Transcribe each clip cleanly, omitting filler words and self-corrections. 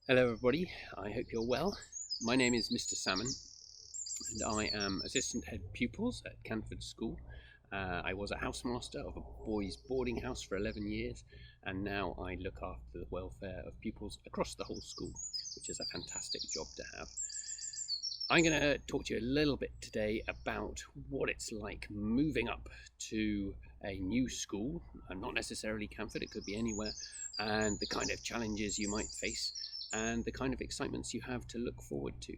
Hello everybody, I hope you're well. My name is Mr. Salmon and I am Assistant Head Pupils at Canford School. I was a housemaster of a boys' boarding house for 11 years and now I look after the welfare of pupils across the whole school, which is a fantastic job to have. I'm going to talk to you a little bit today about what it's like moving up to a new school, not necessarily Canford, it could be anywhere, and the kind of challenges you might face and the kind of excitements you have to look forward to.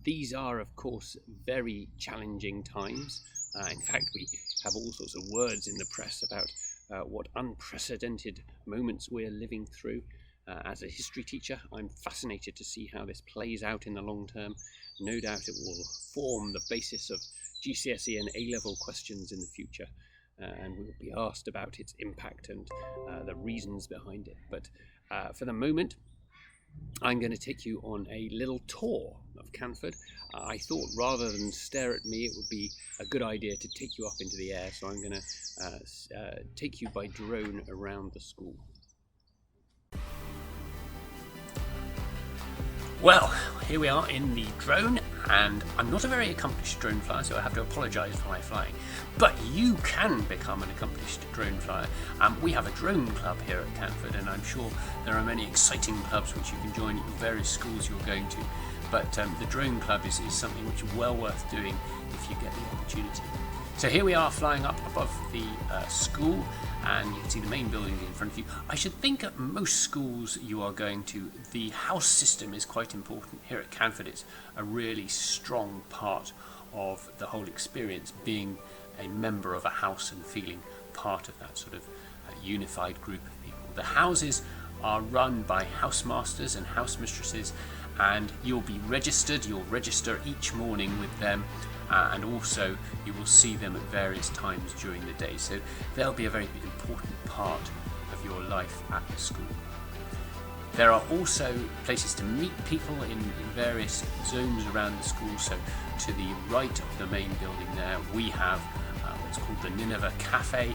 These are, of course, very challenging times. In fact, we have all sorts of words in the press about what unprecedented moments we're living through. As a history teacher, I'm fascinated to see how this plays out in the long term. No doubt it will form the basis of GCSE and A-level questions in the future, and we'll be asked about its impact and the reasons behind it. But for the moment, I'm going to take you on a little tour of Canford. I thought rather than stare at me, it would be a good idea to take you up into the air, so I'm going to take you by drone around the school. Well, here we are in the drone, and I'm not a very accomplished drone flyer, so I have to apologise for my flying. But you can become an accomplished drone flyer. We have a drone club here at Canford, and I'm sure there are many exciting clubs which you can join at various schools you're going to. But the drone club is something which is well worth doing if you get the opportunity. So here we are flying up above the school, and you can see the main buildings in front of you. I should think at most schools you are going to, the house system is quite important. Here at Canford it's a really strong part of the whole experience, being a member of a house and feeling part of that sort of unified group of people. The houses are run by housemasters and housemistresses, and you'll be registered. You'll register each morning with them. And also you will see them at various times during the day, so they'll be a very important part of your life at the school. There are also places to meet people in various zones around the school. So to the right of the main building there we have what's called the Nineveh Cafe,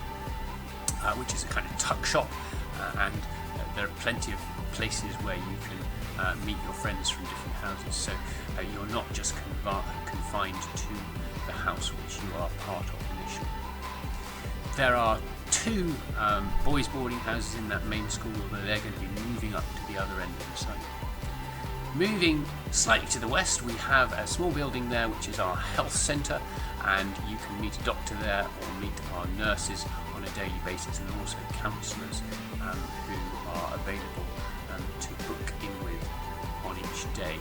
which is a kind of tuck shop, and there are plenty of places where you can meet your friends from different houses, so you're not just confined to the house which you are part of initially. There are two boys' boarding houses in that main school, although they're going to be moving up to the other end of the site. Moving slightly to the west, we have a small building there which is our health centre, and you can meet a doctor there or meet our nurses on a daily basis, and also counsellors who are available to book in with on each day.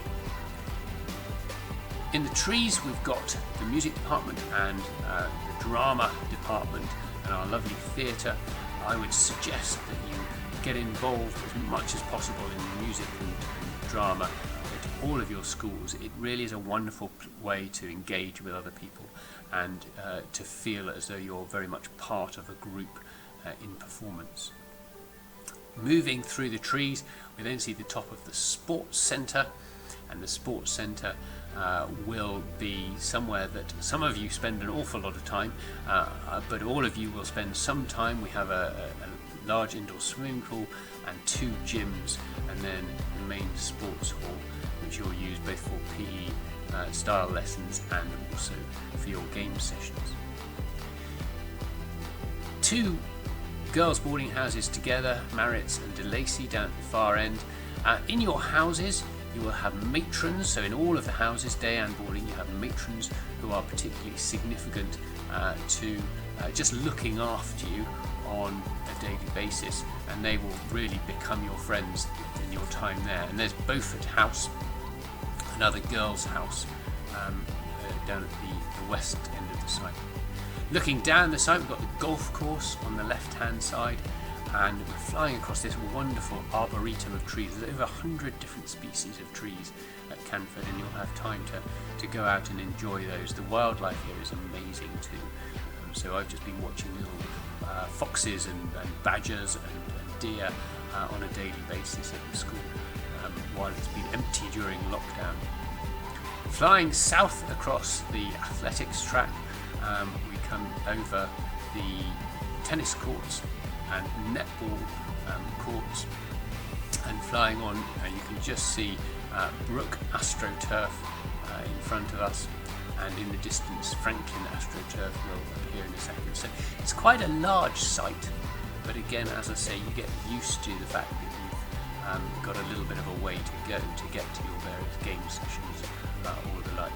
In the trees we've got the music department and the drama department and our lovely theatre. I would suggest that you get involved as much as possible in music and drama at all of your schools. It really is a wonderful way to engage with other people and to feel as though you're very much part of a group in performance. Moving through the trees, we then see the top of the sports centre, and the sports centre will be somewhere that some of you spend an awful lot of time, but all of you will spend some time. We have a large indoor swimming pool and two gyms, and then the main sports hall, which you'll use both for PE style lessons and also for your game sessions. Two girls' boarding houses together, Marriotts and De Lacy down at the far end. In your houses you will have matrons, so in all of the houses, day and boarding, you have matrons who are particularly significant to just looking after you on a daily basis, and they will really become your friends in your time there. And there's Beaufort House, another girls' house down at the west end of the site. Looking down the site, we've got the golf course on the left-hand side, and we're flying across this wonderful arboretum of trees. There's over 100 different species of trees at Canford, and you'll have time to go out and enjoy those. The wildlife here is amazing too. So I've just been watching little foxes and badgers and deer on a daily basis at the school while it's been empty during lockdown. Flying south across the athletics track, we come over the tennis courts and netball courts, and flying on, you can just see Brook AstroTurf in front of us, and in the distance Franklin AstroTurf will appear in a second. So it's quite a large site, but again, as I say, you get used to the fact that you've got a little bit of a way to go to get to your various game sessions or the like.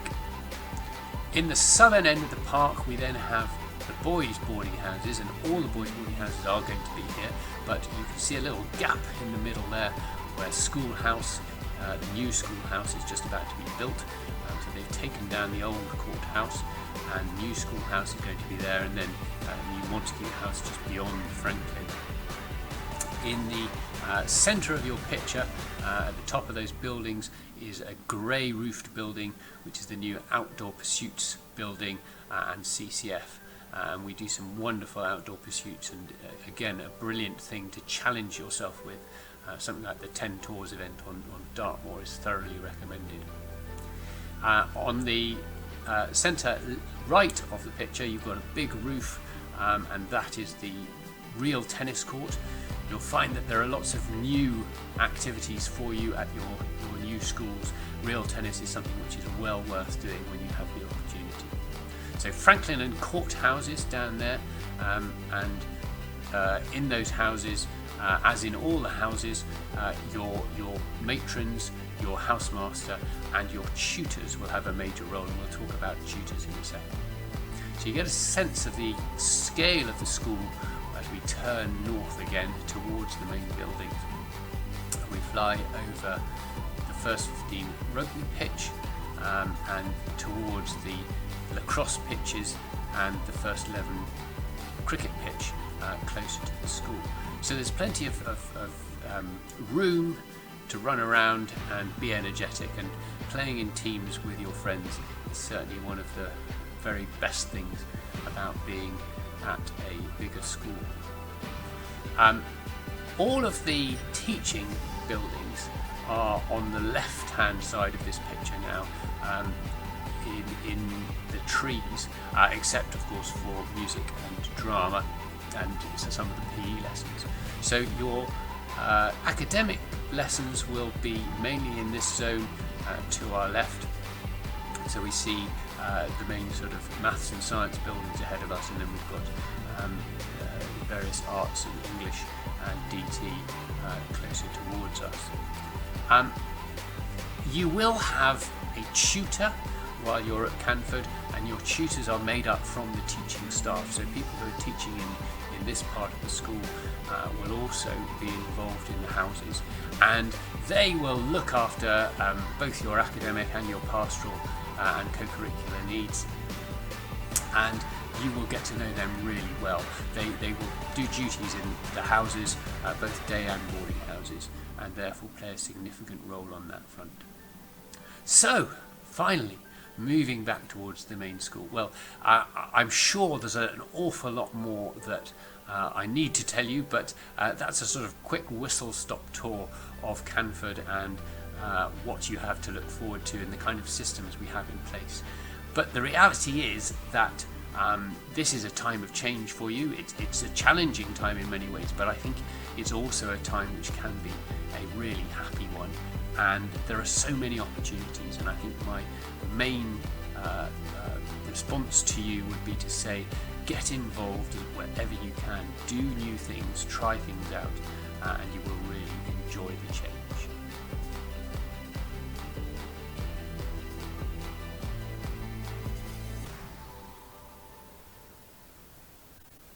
In the southern end of the park we then have the boys' boarding houses, and all the boys' boarding houses are going to be here, but you can see a little gap in the middle there where schoolhouse, the new schoolhouse, is just about to be built. So they've taken down the old courthouse, and new schoolhouse is going to be there, and then new Montague House just beyond Franklin. In the centre of your picture, at the top of those buildings, is a grey roofed building, which is the new Outdoor Pursuits building and CCF. We do some wonderful outdoor pursuits, and again, a brilliant thing to challenge yourself with. Something like the 10 Tours event on Dartmoor is thoroughly recommended. On the centre right of the picture, you've got a big roof, and that is the real tennis court. You'll find that there are lots of new activities for you at your new schools. Real tennis is something which is well worth doing when you have the opportunity. So Franklin and Court houses down there, and in those houses, as in all the houses, your matrons, your housemaster and your tutors will have a major role, and we'll talk about tutors in a second. So you get a sense of the scale of the school as we turn north again towards the main buildings. We fly over the first 15 rugby pitch and towards the lacrosse pitches and the first 11 cricket pitch closer to the school. So there's plenty of room to run around and be energetic, and playing in teams with your friends is certainly one of the very best things about being at a bigger school. All of the teaching buildings are on the left hand side of this picture now, in the trees, except of course for music and drama and some of the PE lessons. So your academic lessons will be mainly in this zone to our left. So we see the main sort of maths and science buildings ahead of us, and then we've got various arts and English and DT closer towards us. You will have a tutor while you're at Canford, and your tutors are made up from the teaching staff. So people who are teaching in this part of the school will also be involved in the houses, and they will look after both your academic and your pastoral and co-curricular needs, and you will get to know them really well. They will do duties in the houses, both day and boarding houses, and therefore play a significant role on that front. So, finally, moving back towards the main school. Well, I'm sure there's an awful lot more that I need to tell you, but that's a sort of quick whistle-stop tour of Canford and what you have to look forward to and the kind of systems we have in place. But the reality is that this is a time of change for you. It's a challenging time in many ways, but I think it's also a time which can be a really happy one. And there are so many opportunities, and I think my main response to you would be to say, get involved wherever you can, do new things, try things out, and you will really enjoy the change.